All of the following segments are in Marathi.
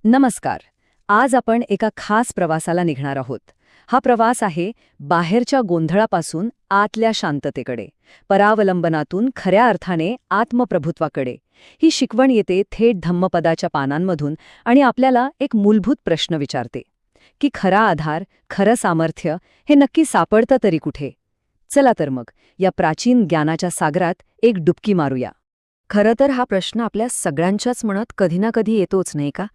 नमस्कार. आज आपण एका खास प्रवासाला निघणार आहोत. हा प्रवास आहे बाहेरच्या गोंधळापासून आतल्या शांततेकडे, परावलंबनातून खऱ्या अर्थाने आत्मप्रभुत्वाकडे. ही शिकवण येते थेट धम्मपदाच्या पानांमधून आणि आपल्याला एक मूलभूत प्रश्न विचारते की खरा आधार, खरं सामर्थ्य हे नक्की सापडतं तरी कुठे? चला तर मग या प्राचीन ज्ञानाच्या सागरात एक डुबकी मारूया. खरं तर हा प्रश्न आपल्या सगळ्यांच्याच मनात कधी ना कधी येतोच, नाही का?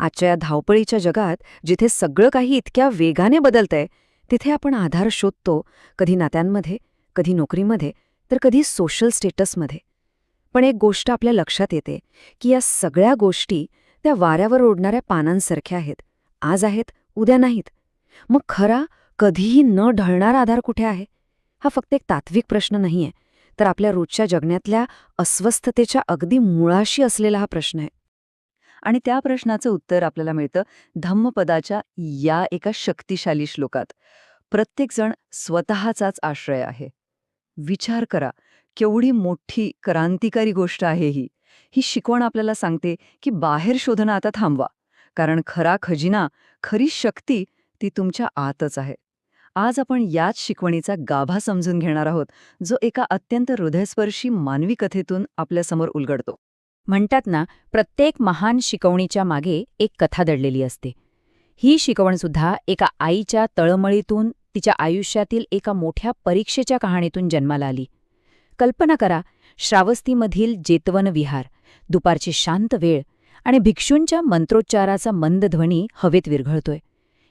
आजच्या या धावपळीच्या जगात जिथे सगळं काही इतक्या वेगाने बदलतंय, तिथे आपण आधार शोधतो, कधी नात्यांमध्ये, कधी नोकरीमध्ये, तर कधी सोशल स्टेटसमध्ये. पण एक गोष्ट आपल्या लक्षात येते की या सगळ्या गोष्टी त्या वाऱ्यावर ओढणाऱ्या पानांसारख्या आहेत. आज आहेत, उद्या नाहीत. मग खरा, कधीही न ढळणारा आधार कुठे आहे? हा फक्त एक तात्विक प्रश्न नाहीये, तर आपल्या रोजच्या जगण्यातल्या अस्वस्थतेच्या अगदी मुळाशी असलेला हा प्रश्न आहे. आणि त्या प्रश्नाचं उत्तर आपल्याला मिळतं धम्मपदाच्या या एका शक्तिशाली श्लोकात. प्रत्येकजण स्वतःचाच आश्रय आहे. विचार करा, केवढी मोठी क्रांतिकारी गोष्ट आहे ही. ही शिकवण आपल्याला सांगते की बाहेर शोधणं आता थांबवा, कारण खरा खजिना, खरी शक्ती ती तुमच्या आतच आहे. आज आपण याच शिकवणीचा गाभा समजून घेणार आहोत, जो एका अत्यंत हृदयस्पर्शी मानवी कथेतून आपल्यासमोर उलगडतो. म्हणतात ना, प्रत्येक महान शिकवणीच्या मागे एक कथा दडलेली असते. ही शिकवणसुद्धा एका आईच्या तळमळीतून, तिच्या आयुष्यातील एका मोठ्या परीक्षेच्या कहाणीतून जन्माला आली. कल्पना करा, श्रावस्तीमधील जेतवन विहार, दुपारची शांत वेळ आणि भिक्षूंच्या मंत्रोच्चाराचा मंद ध्वनी हवेत विरघळतोय.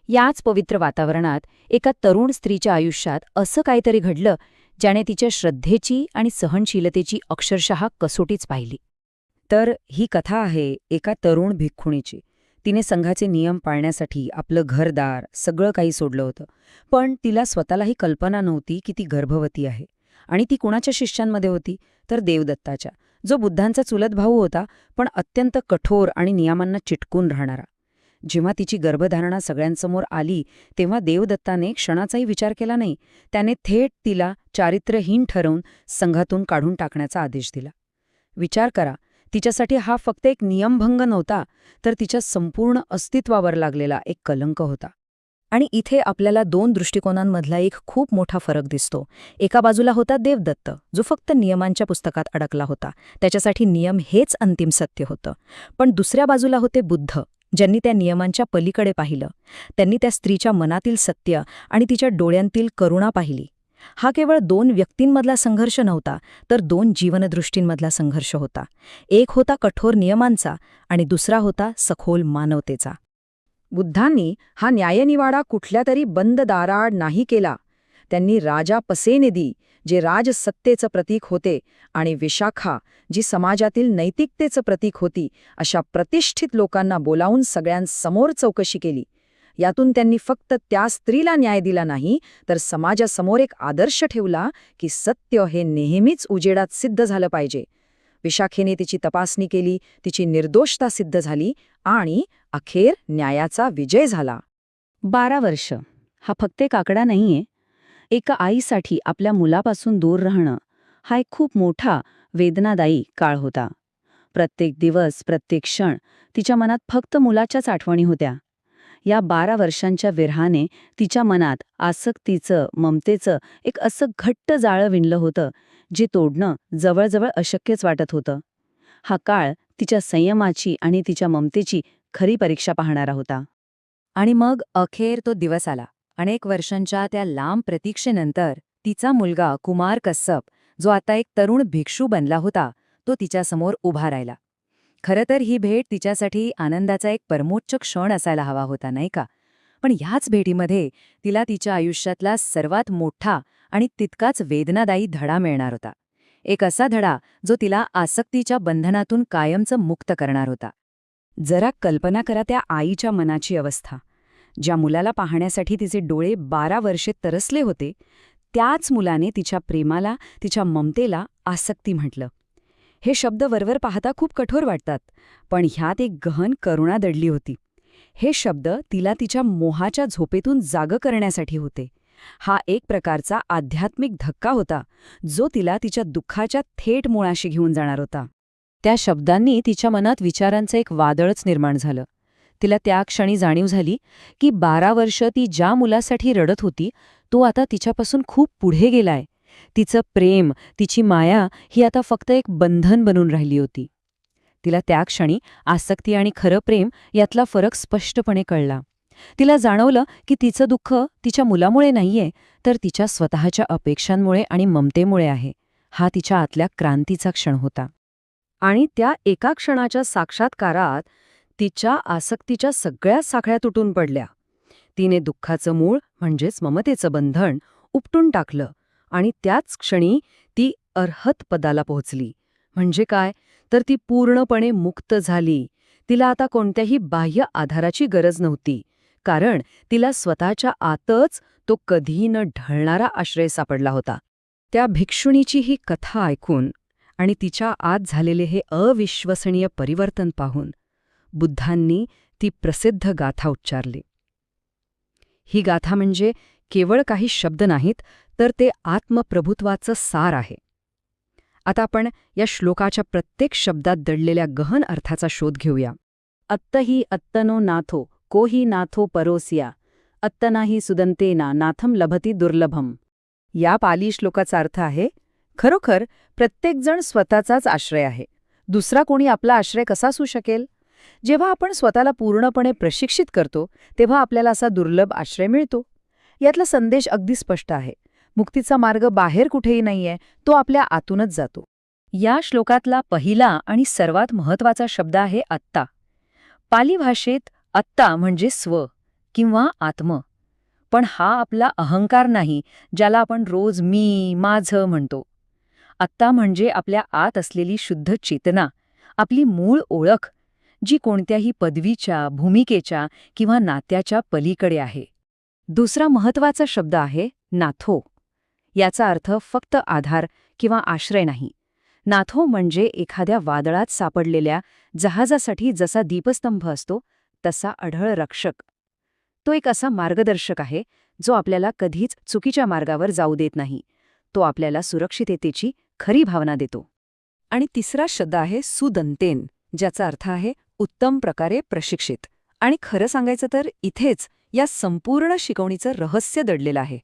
याच पवित्र वातावरणात एका तरुण स्त्रीच्या आयुष्यात असं काहीतरी घडलं, ज्याने तिच्या श्रद्धेची आणि सहनशीलतेची अक्षरशः कसोटीच पाहिली. तर ही कथा आहे एका तरुण भिक्खुणीची. तिने संघाचे नियम पाळण्यासाठी आपलं घरदार सगळं काही सोडलं होतं. पण तिला स्वतःलाही कल्पना नव्हती की ती गर्भवती आहे. आणि ती कुणाच्या शिष्यांमध्ये होती? तर देवदत्ताच्या, जो बुद्धांचा चुलत भाऊ होता, पण अत्यंत कठोर आणि नियमांना चिटकून राहणारा. जेव्हा तिची गर्भधारणा सगळ्यांसमोर आली, तेव्हा देवदत्ताने क्षणाचाही विचार केला नाही. त्याने थेट तिला चारित्र्यहीन ठरवून संघातून काढून टाकण्याचा आदेश दिला. विचार करा, तिच्यासाठी हा फक्त एक नियमभंग नव्हता, तर तिच्या संपूर्ण अस्तित्वावर लागलेला एक कलंक होता. आणि इथे आपल्याला दोन दृष्टिकोनांमधला एक खूप मोठा फरक दिसतो. एका बाजूला होता देवदत्त, जो फक्त नियमांच्या पुस्तकात अडकला होता. त्याच्यासाठी नियम हेच अंतिम सत्य होतं. पण दुसऱ्या बाजूला होते बुद्ध, ज्यांनी त्या नियमांच्या पलीकडे पाहिलं. त्यांनी त्या स्त्रीच्या मनातील सत्य आणि तिच्या डोळ्यांतील करुणा पाहिली. हा केवळ दोन व्यक्तींमधला संघर्ष नव्हता, तर दोन जीवनदृष्टींमधला संघर्ष होता. एक होता कठोर नियमांचा आणि दुसरा होता सखोल मानवतेचा. बुद्धांनी हा न्यायनिवाडा कुठल्या तरी बंद दाराआड नाही केला. त्यांनी राजा पसेनेदी, जे राजसत्तेचं प्रतीक होते, आणि विशाखा, जी समाजातील नैतिकतेचं प्रतीक होती, अशा प्रतिष्ठित लोकांना बोलावून सगळ्यांसमोर चौकशी केली. यातून त्यांनी फक्त त्या स्त्रीला न्याय दिला नाही, तर समाजासमोर एक आदर्श ठेवला की सत्य हे नेहमीच उजेडात सिद्ध झालं पाहिजे. विशाखेने तिची तपासणी केली, तिची निर्दोषता सिद्ध झाली आणि अखेर न्यायाचा विजय झाला. 12 वर्ष हा फक्त एक आकडा नाहीये. एका आईसाठी आपल्या मुलापासून दूर राहणं हा एक खूप मोठा, वेदनादायी काळ होता. प्रत्येक दिवस, प्रत्येक क्षण तिच्या मनात फक्त मुलाच्याच आठवणी होत्या. या 12 वर्षांच्या विरहाने तिच्या मनात आसक्तीचं, ममतेचं एक असं घट्ट जाळं विणलं होतं, जे तोडणं जवळजवळ अशक्यच वाटत होतं. हा काळ तिच्या संयमाची आणि तिच्या ममतेची खरी परीक्षा पाहणारा होता. आणि मग अखेर तो दिवस आला. अनेक वर्षांच्या त्या लांब प्रतीक्षेनंतर तिचा मुलगा कुमार कस्सप, जो आता एक तरुण भिक्षू बनला होता, तो तिच्यासमोर उभा राहिला. खरं तर ही भेट तिच्यासाठी आनंदाचा एक परमोच्च क्षण असायला हवा होता, नाही का? पण ह्याच भेटीमध्ये तिला तिच्या आयुष्यातला सर्वात मोठा आणि तितकाच वेदनादायी धडा मिळणार होता. एक असा धडा जो तिला आसक्तीच्या बंधनातून कायमचं मुक्त करणार होता. जरा कल्पना करा त्या आईच्या मनाची अवस्था. ज्या मुलाला पाहण्यासाठी तिचे डोळे 12 वर्षे तरसले होते, त्याच मुलाने तिच्या प्रेमाला, तिच्या ममतेला आसक्ती म्हटलं. हे शब्द वरवर पाहता खूप कठोर वाटतात, पण ह्यात एक गहन करुणा दडली होती. हे शब्द तिला तिच्या मोहाच्या झोपेतून जागं करण्यासाठी होते. हा एक प्रकारचा आध्यात्मिक धक्का होता, जो तिला तिच्या दुःखाच्या थेट मुळाशी घेऊन जाणार होता. त्या शब्दांनी तिच्या मनात विचारांचं एक वादळच निर्माण झालं. तिला त्या क्षणी जाणीव झाली की 12 वर्ष ती ज्या मुलासाठी रडत होती तो आता तिच्यापासून खूप पुढे गेलाय. तिचं प्रेम, तिची माया ही आता फक्त एक बंधन बनून राहिली होती. तिला त्या क्षणी आसक्ती आणि खरं प्रेम यातला फरक स्पष्टपणे कळला. तिला जाणवलं की तिचं दुःख तिच्या मुलामुळे नाहीये, तर तिच्या स्वतःच्या अपेक्षांमुळे आणि ममतेमुळे आहे. हा तिच्या आतल्या क्रांतीचा क्षण होता. आणि त्या एका क्षणाच्या साक्षात्कारात तिच्या आसक्तीच्या सगळ्या साखळ्या तुटून पडल्या. तिने दुःखाचं मूळ म्हणजेच ममतेचं बंधन उपटून टाकलं आणि त्याच क्षणी ती अर्हत पदाला पोहोचली. म्हणजे काय, तर ती पूर्णपणे मुक्त झाली. तिला आता कोणत्याही बाह्य आधाराची गरज नव्हती, कारण तिला स्वतःच्या आतच तो कधी न ढळणारा आश्रय सापडला होता. त्या भिक्षुणीची ही कथा ऐकून आणि तिच्या आत झालेले हे अविश्वसनीय परिवर्तन पाहून बुद्धांनी ती प्रसिद्ध गाथा उच्चारली. ही गाथा म्हणजे केवळ काही शब्द नाहीत, तर ते आत्मप्रभुत्वाचं सार आहे. आता आपण या श्लोकाच्या प्रत्येक शब्दात दडलेल्या गहन अर्थाचा शोध घेऊया. अत्तही अत्तनो नाथो कोही नाथो परोसिया अत्तनाही सुदंतेना नाथम लभती दुर्लभम. या पाली श्लोकाचा अर्थ आहे, खरोखर प्रत्येकजण स्वतःचाच आश्रय आहे. दुसरा कोणी आपला आश्रय कसा असू शकेल? जेव्हा आपण स्वतःला पूर्णपणे प्रशिक्षित करतो तेव्हा आपल्याला असा दुर्लभ आश्रय मिळतो. यातला संदेश अगदी स्पष्ट आहे. मुक्तीचा मार्ग बाहेर कुठेही नाहीये, तो आपल्या आतूनच जातो. या श्लोकातला पहिला आणि सर्वात महत्त्वाचा शब्द आहे आत्ता. पाली भाषेत आत्ता म्हणजे स्व किंवा आत्म. पण हा आपला अहंकार नाही, ज्याला आपण रोज मी, माझं म्हणतो. आत्ता म्हणजे आपल्या आत असलेली शुद्ध चेतना, आपली मूळ ओळख, जी कोणत्याही पदवीच्या, भूमिकेच्या किंवा नात्याच्या पलीकडे आहे. दुसरा महत्त्वाचा शब्द आहे नाथो. याचा अर्थ फक्त आधार किंवा आश्रय नाही. नाथो म्हणजे एखाद्या वादळात सापडलेल्या जहाजासाठी जसा दीपस्तंभ असतो तसा अढळ रक्षक. तो एक असा मार्गदर्शक आहे जो आपल्याला कधीच चुकीच्या मार्गावर जाऊ देत नाही. तो आपल्याला सुरक्षिततेची खरी भावना देतो. आणि तिसरा शब्द आहे सुदंतेन, ज्याचा अर्थ आहे उत्तम प्रकारे प्रशिक्षित. आणि खरं सांगायचं तर इथेच या संपूर्ण शिकवणीचं रहस्य दडलेलं आहे.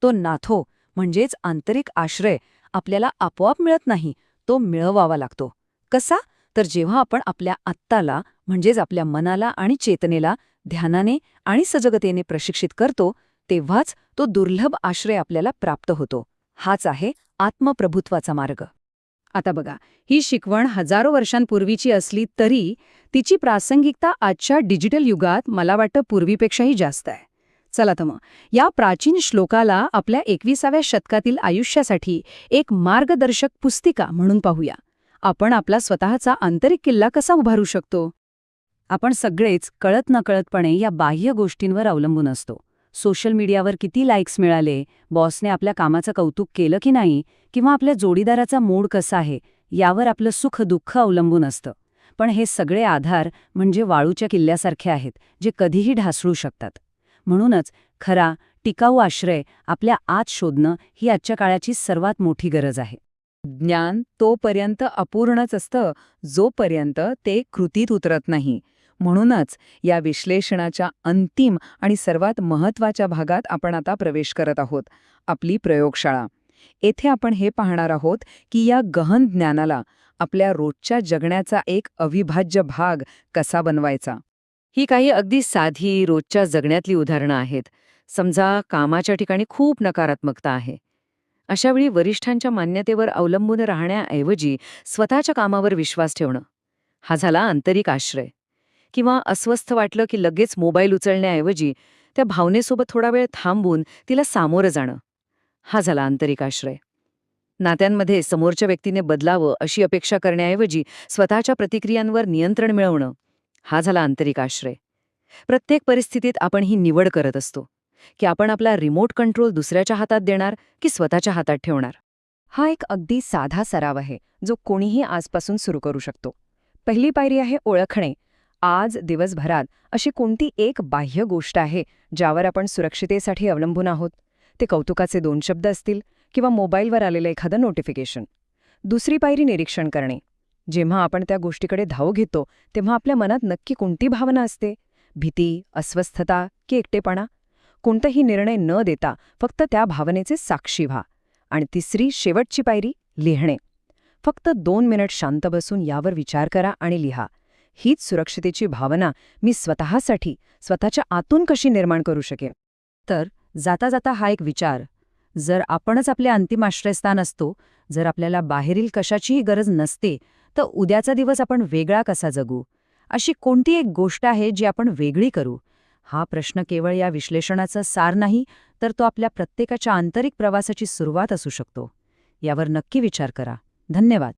तो नाथो म्हणजेच आंतरिक आश्रय आपल्याला आपोआप मिळत नाही, तो मिळवावा लागतो. कसा? तर जेव्हा आपण आपल्या आत्ताला म्हणजेच आपल्या मनाला आणि चेतनेला ध्यानाने आणि सजगतेने प्रशिक्षित करतो, तेव्हाच तो दुर्लभ आश्रय आपल्याला प्राप्त होतो. हाच आहे आत्मप्रभुत्वाचा मार्ग. आता बघा, ही शिकवण हजारो वर्षांपूर्वीची असली तरी तिची प्रासंगिकता आजच्या डिजिटल युगात मला वाटतं पूर्वीपेक्षाही जास्त आहे. चला तर मग या प्राचीन श्लोकाला आपल्या 21व्या शतकातील आयुष्यासाठी एक मार्गदर्शक पुस्तिका म्हणून पाहूया. आपण आपला स्वतःचा आंतरिक किल्ला कसा उभारू शकतो? आपण सगळेच कळत नकळतपणे या बाह्य गोष्टींवर अवलंबून असतो. सोशल मीडियावर किती लाईक्स मिळाले, बॉसने आपल्या कामाचं कौतुक केलं की नाही, किंवा आपल्या जोडीदाराचा मूड कसा आहे, यावर आपलं सुख दुःख अवलंबून असतं. पण हे सगळे आधार म्हणजे वाळूच्या किल्ल्यासारखे आहेत, जे कधीही ढासळू शकतात. म्हणूनच खरा टिकाऊ आश्रय आपल्या आत शोधणं ही आजच्या काळाची सर्वात मोठी गरज आहे. ज्ञान तोपर्यंत अपूर्णच असतं जोपर्यंत ते कृतीत उतरत नाही. म्हणूनच या विश्लेषणाच्या अंतिम आणि सर्वात महत्त्वाच्या भागात आपण आता प्रवेश करत आहोत, आपली प्रयोगशाळा. येथे आपण हे पाहणार आहोत की या गहन ज्ञानाला आपल्या रोजच्या जगण्याचा एक अविभाज्य भाग कसा बनवायचा. ही काही अगदी साधी रोजच्या जगण्यातली उदाहरणं आहेत. समजा कामाच्या ठिकाणी खूप नकारात्मकता आहे. अशावेळी वरिष्ठांच्या मान्यतेवर अवलंबून राहण्याऐवजी स्वतःच्या कामावर विश्वास ठेवणं, हा झाला आंतरिक आश्रय. किंवा अस्वस्थ वाटलं की लगेच मोबाईल उचलण्याऐवजी त्या भावनेसोबत थोडा वेळ थांबून तिला सामोरं जाणं, हा झाला आंतरिक आश्रय. नात्यांमध्ये समोरच्या व्यक्तीने बदलावं अशी अपेक्षा करण्याऐवजी स्वतःच्या प्रतिक्रियांवर नियंत्रण मिळवणं, हा झाला आंतरिक आश्रय. प्रत्येक परिस्थितीत आपण ही निवड करत असतो की आपण आपला रिमोट कंट्रोल दुसऱ्याच्या हातात देणार की स्वतःच्या हातात ठेवणार. हा एक अगदी साधा सराव आहे जो कोणीही आजपासून सुरू करू शकतो. पहिली पायरी आहे ओळखणे. आज दिवसभरात अशी कोणती एक बाह्य गोष्ट आहे ज्यावर आपण सुरक्षितेसाठी अवलंबून आहोत? ते कौतुकाचे 2 शब्द असतील किंवा मोबाईलवर आलेलं एखादं नोटिफिकेशन. दुसरी पायरी निरीक्षण करणे. जेव्हा आपण त्या गोष्टीकडे धाव घेतो तेव्हा आपल्या मनात नक्की कोणती भावना असते? भीती, अस्वस्थता की एकटेपणा? कोणताही निर्णय न देता फक्त त्या भावनेचे साक्षी व्हा. आणि तिसरी शेवटची पायरी, लिहिणे. फक्त 2 मिनिट शांत बसून यावर विचार करा आणि लिहा. हीच सुरक्षितेची भावना मी स्वतःसाठी, स्वतःच्या आतून कशी निर्माण करू शकेन? तर जाता जाता हा एक विचार, जर आपणच आपले अंतिम आश्रयस्थान असतो, जर आपल्याला बाहेरील कशाचीही गरज नसते, तर उद्याचा दिवस आपण वेगळा कसा जगू? अशी कोणती एक गोष्ट आहे जी आपण वेगळी करू? हा प्रश्न केवळ या विश्लेषणाचा सार नाही, तर तो आपल्या प्रत्येकाच्या आंतरिक प्रवासाची सुरुवात असू शकतो. यावर नक्की विचार करा. धन्यवाद.